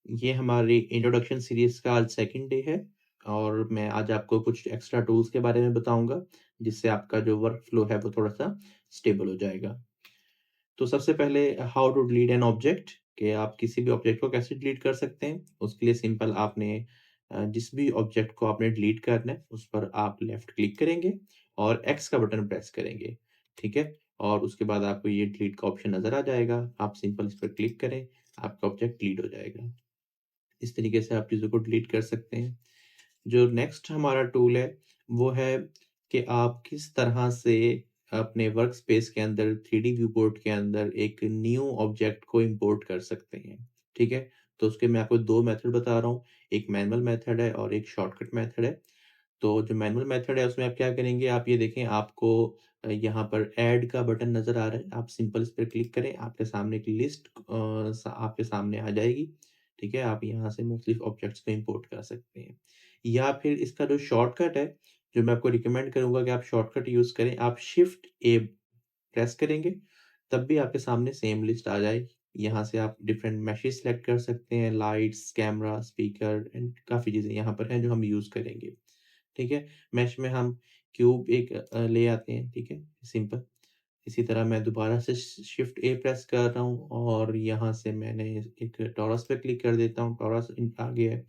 ये हमारी introduction series का आज सेकंड डे है और मैं आज आपको कुछ एक्स्ट्रा टूल्स के बारे में बताऊँगा, जिससे आपका जो वर्क फ्लो है वो थोड़ा-सा स्टेबल हो जाएगा। तो सबसे पहले how to delete an object कि आप किसी भी ऑब्जेक्ट को कैसे डिलीट कर सकते हैं। उसके लिए सिंपल आपने जिस भी ऑब्जेक्ट को आपने डिलीट करना है, उस पर आप लेफ्ट क्लिक करेंगे और एक्स का बटन प्रेस करेंगे, ठीक है? और उसके बाद आपको ये डिलीट का ऑप्शन नज़र आ जाएगा। आप सिंपल इस पर क्लिक करें, आपका ऑब्जेक्ट डिलीट हो जाएगा। इस तरीके से आप चीज़ों को डिलीट कर सकते हैं। जो नेक्स्ट हमारा टूल है, वो है कि आप किस तरह से अपने वर्क स्पेस के अंदर 3D व्यू पोर्ट के अंदर एक न्यू ऑब्जेक्ट को इम्पोर्ट कर सकते हैं, ठीक है? तो उसके मैं आपको 2 मेथड बता रहा हूँ, एक मैनुअल मेथड है और एक शॉर्टकट मेथड है। तो जो मैनुअल मेथड है उसमें आप क्या करेंगे, आप ये देखें आपको यहाँ पर ऐड का बटन नज़र आ रहा है, आप सिंपल इस पर क्लिक करें, आपके सामने एक लिस्ट आपके सामने आ जाएगी, ठीक है? आप यहाँ से मुख्तलिफ ऑब्जेक्ट्स को इम्पोर्ट कर सकते हैं। या फिर इसका जो शॉर्टकट है, जो मैं आपको रिकमेंड करूँगा कि आप शॉर्टकट यूज़ करें, आप शिफ्ट ए प्रेस करेंगे, तब भी आपके सामने सेम लिस्ट आ जाएगी। यहाँ से आप डिफरेंट मेशेस सेलेक्ट कर सकते हैं, लाइट्स, कैमरा, स्पीकर एंड काफ़ी चीज़ें यहाँ पर हैं जो हम यूज़ करेंगे। ठीक है? मेश में हम क्यूब एक ले आते हैं, ठीक है? सिंपल। इसी तरह मैं दोबारा से शिफ्ट ए प्रेस कर रहा हूँ और यहाँ से मैंने एक टॉरस पे क्लिक कर देता हूँ, टॉरस आ गया है।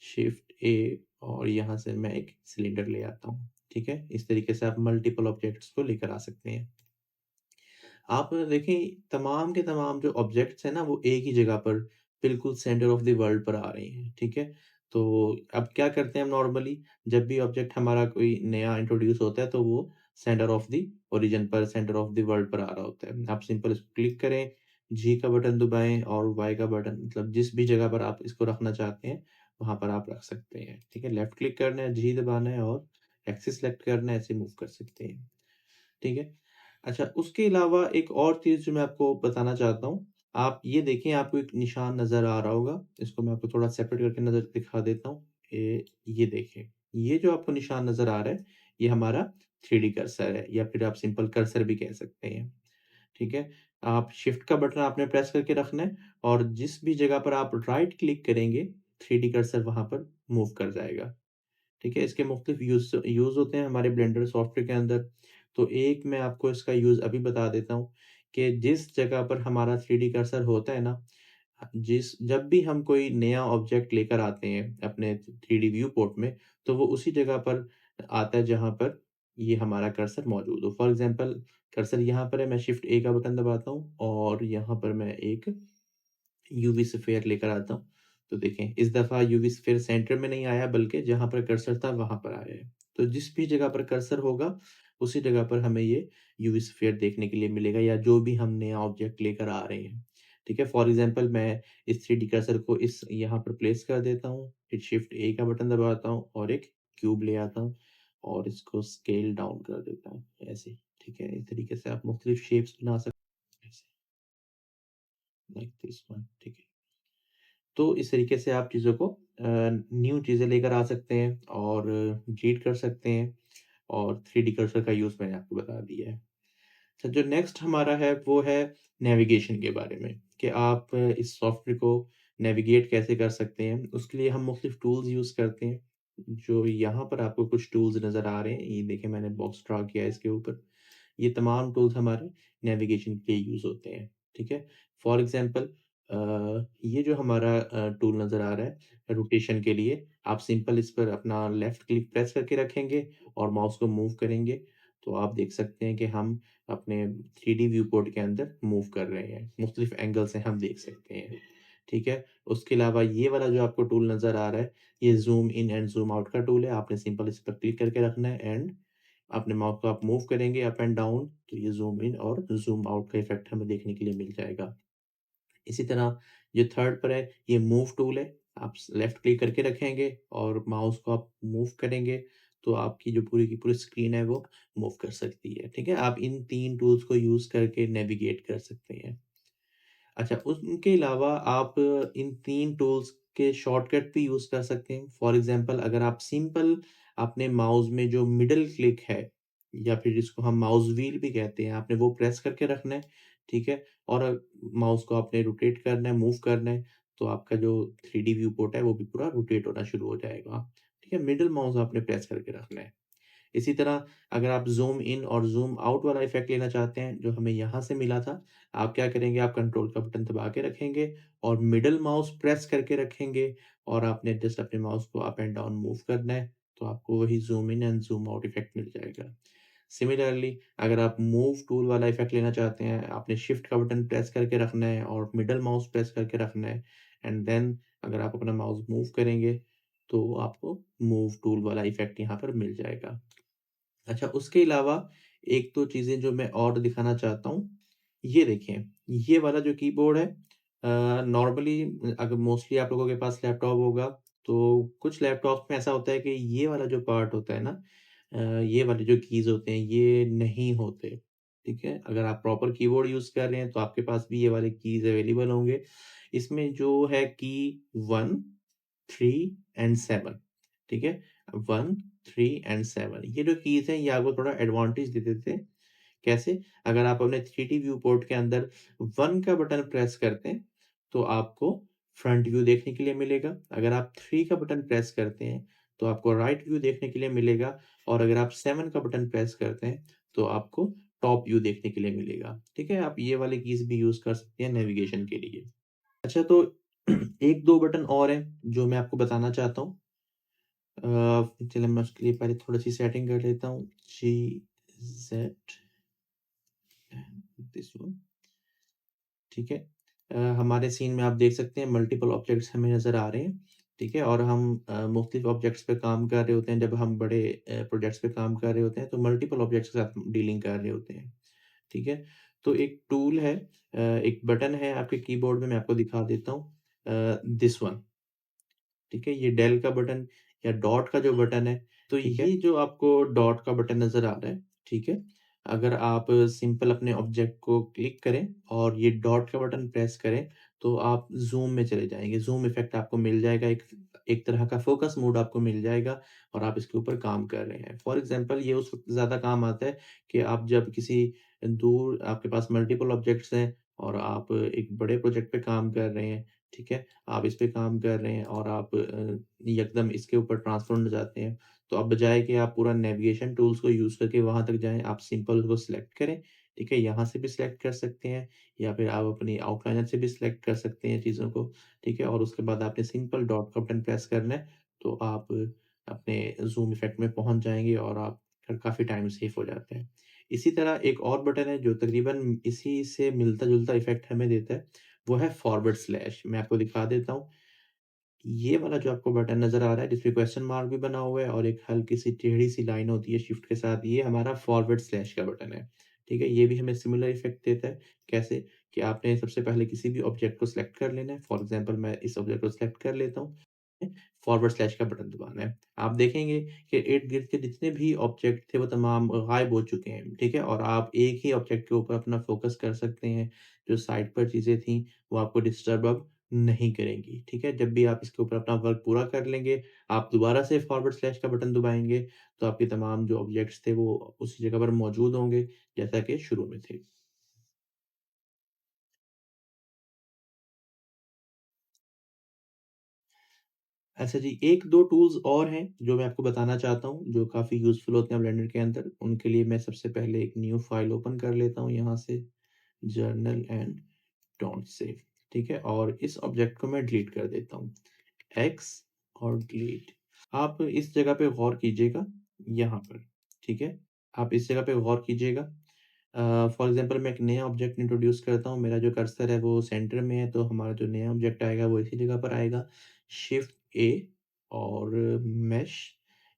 शिफ्ट ए और यहाँ से मैं एक सिलेंडर ले आता हूँ, ठीक है? इस तरीके से आप मल्टीपल ऑब्जेक्ट्स को लेकर आ सकते हैं। आप देखें तमाम के तमाम जो ऑब्जेक्ट्स हैं ना वो एक ही जगह पर बिल्कुल सेंटर ऑफ द वर्ल्ड पर आ रहे हैं, ठीक है? तो अब क्या करते हैं हम नॉर्मली जब भी ऑब्जेक्ट हमारा कोई नया इंट्रोड्यूस होता है तो वो सेंटर ऑफ द ओरिजिन पर, सेंटर ऑफ द वर्ल्ड पर आ रहा होता है। आप सिंपल इसको क्लिक करें, जी का बटन दबाएँ और वाई का बटन मतलब जिस भी जगह पर आप इसको रखना चाहते हैं, वहाँ पर आप रख सकते हैं, ठीक है? लेफ्ट क्लिक करना है, जी दबाना है और एक्सिस सेलेक्ट करना है, ऐसे मूव कर सकते हैं, ठीक है? अच्छा, उसके अलावा एक और चीज़ जो मैं आपको बताना चाहता हूँ, आप ये देखें आपको एक निशान नज़र आ रहा होगा, इसको मैं आपको थोड़ा सेपरेट करके नज़र दिखा देता हूँ। ये देखें, ये जो आपको निशान नज़र आ रहा है, ये हमारा 3D कर्सर है या फिर आप सिंपल कर्सर भी कह सकते हैं, ठीक है? आप शिफ्ट का बटन आपने प्रेस करके रखना है और जिस भी जगह पर आप राइट क्लिक करेंगे, 3D कर्सर वहाँ पर मूव कर जाएगा। ठीक है? इसके मुख्तलिफ यूज़ यूज़ होते हैं हमारे ब्लेंडर सॉफ्टवेयर के अंदर। तो एक मैं आपको इसका यूज़ अभी बता देता हूँ कि जिस जगह पर हमारा 3D कर्सर होता है ना, जिस जब भी हम कोई नया ऑब्जेक्ट लेकर आते हैं अपने 3D व्यू पोर्ट में, तो वो उसी जगह पर आता है जहाँ पर ये हमारा कर्सर मौजूद हो। फॉर एग्ज़ाम्पल कर्सर यहाँ पर है, मैं शिफ्ट ए का बटन दबाता हूँ और यहाँ पर मैं एक यूवी स्फीयर लेकर आता हूँ। तो देखें इस दफ़ा यूवी स्फीयर सेंटर में नहीं आया बल्कि जहाँ पर कर्सर था वहाँ पर आया है। तो जिस भी जगह पर कर्सर होगा, उसी जगह पर हमें ये यूवी स्फीयर देखने के लिए मिलेगा या जो भी हम नया ऑब्जेक्ट लेकर आ रहे हैं। ठीक है? फॉर एग्ज़ाम्पल मैं इस 3D कर्सर को इस यहाँ पर प्लेस कर देता हूँ, फिर शिफ्ट ए का बटन दबाता हूँ और एक क्यूब ले आता हूँ और इसको स्केल डाउन कर देता हूँ, ऐसे। ठीक है? इस तरीके से आप मुख्तलिफ शेप्स बना सकते हैं, ऐसे, लाइक दिस वन, ठीक है? तो इस तरीके से आप चीज़ों को न्यू चीज़ें लेकर आ सकते हैं और रीड कर सकते हैं और 3D कर्सर का यूज़ मैंने आपको बता दिया है। अच्छा जो नेक्स्ट हमारा है वो है नेविगेशन के बारे में कि आप इस सॉफ्टवेयर को नेविगेट कैसे कर सकते हैं। उसके लिए हम मुख्तलिफ टूल्स यूज़ करते हैं। जो यहाँ पर आपको कुछ टूल्स नज़र आ रहे हैं, ये देखिए मैंने बॉक्स ड्रा किया है इसके ऊपर। ये तमाम टूल्स हमारे नेविगेशन के लिए यूज़ होते हैं, ठीक है? फॉर एग्ज़ाम्पल ये जो हमारा टूल नज़र आ रहा है रोटेशन के लिए, आप सिंपल इस पर अपना लेफ्ट क्लिक प्रेस करके रखेंगे और माउस को मूव करेंगे, तो आप देख सकते हैं कि हम अपने 3D व्यू पोर्ट के अंदर मूव कर रहे हैं। मुख्तलिफ एंगल से हम देख सकते हैं, ठीक है? उसके अलावा ये वाला जो आपको टूल नज़र आ रहा है, ये zoom in and zoom out का टूल है। आपने सिंपल इस पर क्लिक करके रखना है एंड अपने माउस को आप मूव करेंगे अप एंड डाउन तो ये ज़ूम इन और ज़ूम आउट का इफ़ेक्ट हमें देखने के लिए मिल जाएगा। इसी तरह जो थर्ड पर है ये मूव टूल है। आप स लेफ्ट क्लिक करके रखेंगे और माउस को आप मूव करेंगे तो आपकी जो पूरी की पूरी स्क्रीन है वो मूव कर सकती है, ठीक है? आप इन 3 टूल्स को यूज़ करके नेविगेट कर सकते हैं। अच्छा, उनके अलावा आप इन 3 टूल्स के शॉर्टकट भी यूज़ कर सकते हैं। फॉर एग्ज़ाम्पल अगर आप सिंपल अपने माउस में जो मिडल क्लिक है या फिर जिसको हम माउस व्हील भी कहते हैं, आपने वो प्रेस करके रखना है, ठीक है? और माउस को आपने रोटेट करना है, मूव करना है, तो आपका जो 3D व्यू पोर्ट है वो भी पूरा रोटेट होना शुरू हो जाएगा। ठीक है? मिडल माउस आपने प्रेस करके रखना है। इसी तरह अगर आप ज़ूम इन और ज़ूम आउट वाला इफ़ेक्ट लेना चाहते हैं, जो हमें यहाँ से मिला था, आप क्या करेंगे, आप कंट्रोल का बटन दबा के रखेंगे और मिडल माउस प्रेस करके रखेंगे और आपने जस्ट अपने माउस को अप एंड डाउन मूव करना है, तो आपको वही zoom in and zoom out effect मिल जाएगा। सिमिलरली अगर आप मूव टूल वाला इफ़ेक्ट लेना चाहते हैं, आपने शिफ्ट का बटन प्रेस करके रखना है और मिडल माउस प्रेस करके रखना है एंड देन अगर आप अपना माउस मूव करेंगे, तो आपको मूव टूल वाला इफ़ेक्ट यहाँ पर मिल जाएगा। अच्छा, उसके अलावा 1-2 चीज़ें जो मैं और दिखाना चाहता हूँ, ये देखिए, ये वाला जो कीबोर्ड है नॉर्मली अगर मोस्टली आप लोगों के पास लैपटॉप होगा, तो कुछ लैपटॉप्स में ऐसा होता है कि ये वाला जो पार्ट होता है ना ये वाले जो कीज़ होते हैं, ये नहीं होते, ठीक है? अगर आप प्रॉपर कीबोर्ड यूज़ कर रहे हैं, तो आपके पास भी ये वाले कीज़ अवेलेबल होंगे। इसमें जो है की 1, 3 एंड 7 ठीक है? 1, 3 एंड 7 ये जो कीज़ हैं, ये आपको थोड़ा एडवांटेज दे देते हैं। कैसे? अगर आप अपने 3D व्यू पोर्ट के अंदर 1 का बटन प्रेस करते हैं, तो आपको फ्रंट व्यू देखने के लिए मिलेगा। अगर आप 3 का बटन प्रेस करते हैं, तो आपको राइट व्यू देखने के लिए मिलेगा और अगर आप 7 का बटन प्रेस करते हैं, तो आपको टॉप व्यू देखने के लिए मिलेगा। ठीक है? आप ये वाले कीज़ भी यूज़ कर सकते हैं नेविगेशन के लिए। अच्छा तो 1-2 बटन और हैं, जो मैं आपको बताना चाहता हूँ। चलिए मैं उसके लिए पहले थोड़ी-सी सेटिंग कर लेता हूँ। GZ दिस वन ठीक है। हमारे सीन में आप देख सकते हैं मल्टीपल ऑब्जेक्ट्स हमें नज़र आ रहे हैं, ठीक है? और हम मुख्तलिफ ऑब्जेक्ट्स पे काम कर रहे होते हैं, जब हम बड़े प्रोजेक्ट्स पे काम कर रहे होते हैं, तो मल्टीपल ऑब्जेक्ट्स के साथ डीलिंग कर रहे होते हैं, ठीक है? तो एक टूल है एक बटन है आपके कीबोर्ड में, मैं आपको दिखा देता हूँ दिस वन ठीक है? ये डेल का बटन या डॉट का जो बटन है, तो ये जो आपको डॉट का बटन नज़र आ रहा है, ठीक है? अगर आप सिंपल अपने ऑब्जेक्ट को क्लिक करें और ये डॉट का बटन प्रेस करें, तो आप ज़ूम में चले जाएँगे। ज़ूम इफ़ेक्ट आपको मिल जाएगा, एक एक तरह का फ़ोकस मोड आपको मिल जाएगा और आप इसके ऊपर काम कर रहे हैं। फॉर एग्ज़ाम्पल ये उस वक़्त ज़्यादा काम आता है कि आप जब किसी दूर आपके पास मल्टीपल ऑब्जेक्ट्स हैं और आप एक बड़े प्रोजेक्ट पे काम कर रहे हैं, ठीक है? आप इस पे काम कर रहे हैं और आप यकदम इसके ऊपर ट्रांसफ़र होना चाहते हैं, तो अब बजाए कि आप पूरा नेविगेशन टूल्स को यूज़ करके वहाँ तक जाएँ, आप सिंपल उसको सिलेक्ट करें, ठीक है? यहाँ से भी सिलेक्ट कर सकते हैं या फिर आप अपनी आउटलाइनर से भी सिलेक्ट कर सकते हैं चीज़ों को, ठीक है? और उसके बाद आपने सिंपल डॉट का बटन प्रेस करना है, तो आप अपने ज़ूम इफ़ेक्ट में पहुँच जाएँगे और आप फिर काफ़ी टाइम सेव हो जाता है। इसी तरह एक और बटन है जो तकरीबन इसी से मिलता-जुलता इफ़ेक्ट हमें देता है, वो है फॉरवर्ड स्लैश। मैं आपको दिखा देता हूँ। ये वाला जो आपको बटन नज़र आ रहा है जिसपे क्वेश्चन मार्क भी बना हुआ है और एक हल्की-सी टेढ़ी-सी लाइन होती है शिफ्ट के साथ, ये हमारा फॉरवर्ड स्लैश का बटन है। ठीक है? ये भी हमें सिमिलर इफ़ेक्ट देता है। कैसे? कि आपने सबसे पहले किसी भी ऑब्जेक्ट को सिलेक्ट कर लेना है। फॉर एग्ज़ाम्पल मैं इस ऑब्जेक्ट को सिलेक्ट कर लेता हूँ। फॉरवर्ड स्लैश का बटन दबाना है। आप देखेंगे कि इर्द-गिर्द के जितने भी ऑब्जेक्ट थे वो तमाम गायब हो चुके हैं, ठीक है? और आप एक ही ऑब्जेक्ट के ऊपर अपना फ़ोकस कर सकते हैं। जो साइड पर चीज़ें थी वो आपको डिस्टर्ब अब नहीं करेंगी, ठीक है? जब भी आप इसके ऊपर अपना वर्क पूरा कर लेंगे, आप दोबारा से फॉरवर्ड स्लैश का बटन दबाएँगे, तो आपके तमाम जो ऑब्जेक्ट्स थे वो उसी जगह पर मौजूद होंगे, जैसा कि शुरू में थे। अच्छा जी, 1-2 टूल्स और हैं, जो मैं आपको बताना चाहता हूँ, जो काफ़ी यूज़फुल होते हैं ब्लेंडर के अंदर। उनके लिए मैं सबसे पहले एक न्यू फ़ाइल ओपन कर लेता हूँ यहाँ से, जर्नल एंड डोंट सेव, ठीक है? और इस ऑब्जेक्ट को मैं डिलीट कर देता हूँ, एक्स और डिलीट। आप इस जगह पे गौर कीजिएगा, यहाँ पर, ठीक है? आप इस जगह पे गौर कीजिएगा। फॉर एग्ज़ाम्पल मैं एक नया ऑब्जेक्ट इंट्रोड्यूस करता हूँ, मेरा जो कर्सर है वो सेंटर में है, तो हमारा जो नया ऑब्जेक्ट आएगा वो इसी जगह पर आएगा। शिफ्ट ए और मेश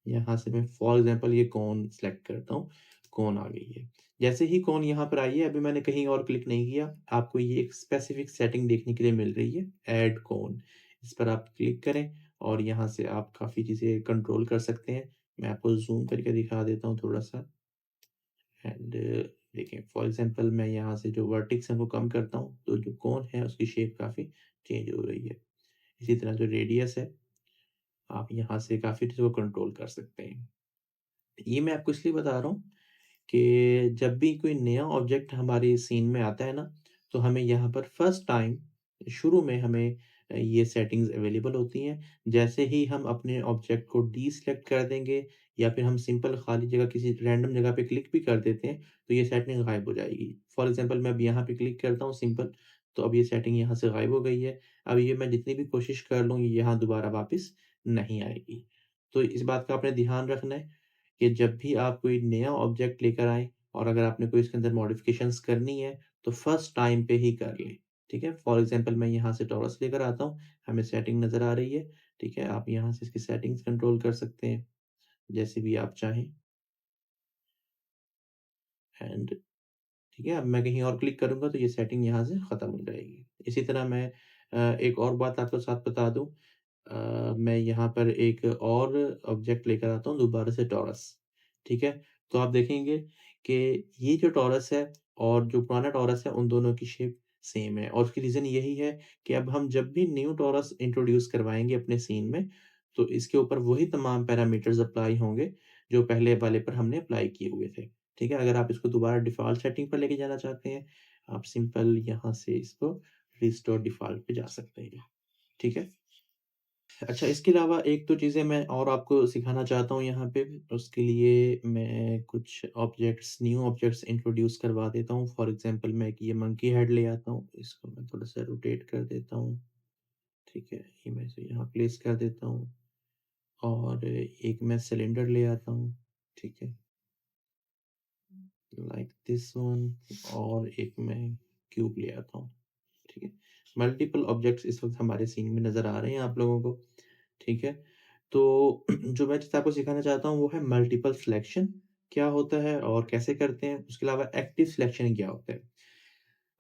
यहाँ से मैं फॉर एग्ज़ाम्पल ये कोन सेलेक्ट करता हूँ, कोन आ गई है। जैसे ही कोन यहाँ पर आई है, अभी मैंने कहीं और क्लिक नहीं किया, आपको ये एक स्पेसिफ़िक सेटिंग देखने के लिए मिल रही है, ऐड कोन। इस पर आप क्लिक करें और यहाँ से आप काफ़ी चीज़ें कंट्रोल कर सकते हैं। मैं आपको ज़ूम करके दिखा देता हूँ थोड़ा-सा। एंड देखिए फॉर एग्ज़ाम्पल मैं यहाँ से जो वर्टेक्स है वो कम करता हूँ, तो जो कोन है उसकी शेप काफ़ी चेंज हो रही है। इसी तरह जो रेडियस है, आप यहाँ से काफ़ी चीज़ों को कंट्रोल कर सकते हैं। ये मैं आपको इसलिए बता रहा हूँ कि जब भी कोई नया ऑब्जेक्ट हमारे सीन में आता है ना, तो हमें यहाँ पर फर्स्ट टाइम शुरू में हमें ये सेटिंग्स अवेलेबल होती हैं। जैसे ही हम अपने ऑब्जेक्ट को डीसेलेक्ट कर देंगे या फिर हम सिंपल खाली जगह किसी रैंडम जगह पे क्लिक भी कर देते हैं, तो ये सेटिंग गायब हो जाएगी। फॉर एग्ज़ाम्पल मैं अब यहाँ पे क्लिक करता हूँ सिंपल, तो अब ये सेटिंग यहाँ से गायब हो गई है। अब ये मैं जितनी भी कोशिश कर लूँ, ये यहाँ दोबारा वापस नहीं आएगी। तो इस बात का आपने ध्यान रखना है कि जब भी आप कोई नया ऑब्जेक्ट लेकर आएँ और अगर आपने कोई इसके अंदर मॉडिफ़िकेशंस करनी है, तो फर्स्ट टाइम पे ही कर लें, ठीक है? फॉर एग्ज़ाम्पल मैं यहाँ से टॉरस लेकर आता हूँ, हमें सेटिंग नज़र आ रही है, ठीक है? आप यहाँ से इसकी सेटिंग्स कंट्रोल कर सकते हैं, जैसे भी आप चाहें एंड ठीक है? अब मैं कहीं और क्लिक करूँगा तो ये सेटिंग यहाँ से ख़त्म हो जाएगी। इसी तरह मैं एक और बात आपके साथ बता दूँ मैं यहाँ पर एक और ऑब्जेक्ट लेकर आता हूँ दोबारा से टॉरस, ठीक है? तो आप देखेंगे कि ये जो टॉरस है और जो पुराना टॉरस है उन दोनों की शेप सेम है और उसकी रीज़न यही है कि अब हम जब भी न्यू टॉरस इंट्रोड्यूस करवाएँगे अपने सीन में, तो इसके ऊपर वही तमाम पैरामीटर्स अप्लाई होंगे, जो पहले वाले पर हमने अप्लाई किए हुए थे, ठीक है? अगर आप इसको दोबारा डिफ़ॉल्ट सेटिंग पर लेके जाना चाहते हैं, आप सिंपल यहाँ से इसको रिस्टोर डिफ़ॉल्ट पे जा सकते हैं, ठीक है? अच्छा, इसके अलावा एक दो चीज़ें मैं और आपको सिखाना चाहता हूँ यहाँ पे, उसके लिए मैं कुछ ऑब्जेक्ट्स न्यू ऑब्जेक्ट्स इंट्रोड्यूस करवा देता हूँ। फॉर एग्ज़ाम्पल मैं एक ये मंकी हेड ले आता हूँ, इसको मैं थोड़ा-सा रोटेट कर देता हूँ, ठीक है? ये मैं इसे यहाँ प्लेस कर देता हूँ और एक मैं सिलेंडर ले आता हूँ, ठीक है? लाइक दिस वन और एक मैं क्यूब ले आता हूँ, ठीक है? मल्टीपल ऑब्जेक्ट्स इस वक़्त हमारे सीन में नज़र आ रहे हैं आप लोगों को, ठीक है? तो जो मैं चीज़ आपको सिखाना चाहता हूँ वो है मल्टीपल सिलेक्शन क्या होता है और कैसे करते हैं? उसके अलावा एक्टिव सिलेक्शन क्या होता है?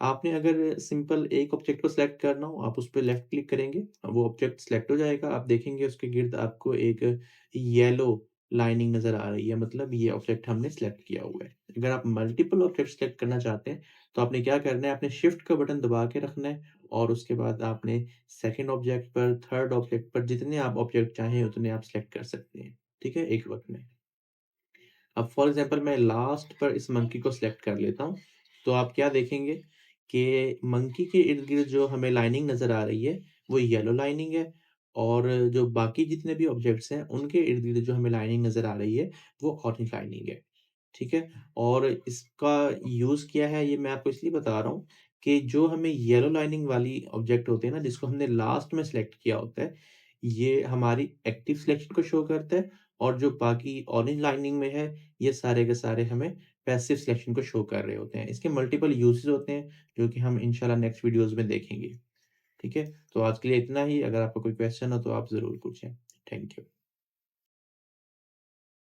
आपने अगर सिंपल एक ऑब्जेक्ट को सिलेक्ट करना हो, आप उस पे लेफ्ट क्लिक करेंगे, वो ऑब्जेक्ट सिलेक्ट हो जाएगा। आप देखेंगे उसके गिर्द आपको एक येलो लाइनिंग नज़र आ रही है, मतलब ये ऑब्जेक्ट हमने सिलेक्ट किया हुआ है। अगर आप मल्टीपल ऑब्जेक्ट सिलेक्ट करना चाहते हैं, तो आपने क्या करना है, आपने शिफ्ट का बटन दबा के रखना है और उसके बाद आपने सेकंड ऑब्जेक्ट पर, थर्ड ऑब्जेक्ट पर जितने आप ऑब्जेक्ट चाहें उतने आप सिलेक्ट कर सकते हैं। ठीक है? एक वक़्त में। अब फॉर एग्ज़ाम्पल मैं लास्ट पर इस मंकी को सिलेक्ट कर लेता हूँ, तो आप क्या देखेंगे कि मंकी के इर्द-गिर्द जो हमें लाइनिंग नज़र आ रही है, वो येलो लाइनिंग है और जो बाकी जितने भी ऑब्जेक्ट्स हैं, उनके इर्द-गिर्द जो हमें लाइनिंग नज़र आ रही है, वो ऑरेंज लाइनिंग है। ठीक है? और इसका यूज़ क्या है, ये मैं आपको इसलिए बता रहा हूँ कि जो हमें येलो लाइनिंग वाली ऑब्जेक्ट होते हैं ना, जिसको हमने लास्ट में सिलेक्ट किया होता है, ये हमारी एक्टिव सिलेक्शन को शो करता है और जो बाकी ऑरेंज लाइनिंग में है, ये सारे के सारे हमें पैसिव सिलेक्शन को शो कर रहे होते हैं। इसके मल्टीपल यूज़ेज़ होते हैं, जो कि हम इंशाल्लाह नेक्स्ट वीडियोज़ में देखेंगे। ठीक है? तो आज के लिए इतना ही, अगर आपका कोई क्वेश्चन हो तो आप ज़रूर पूछें। Thank you.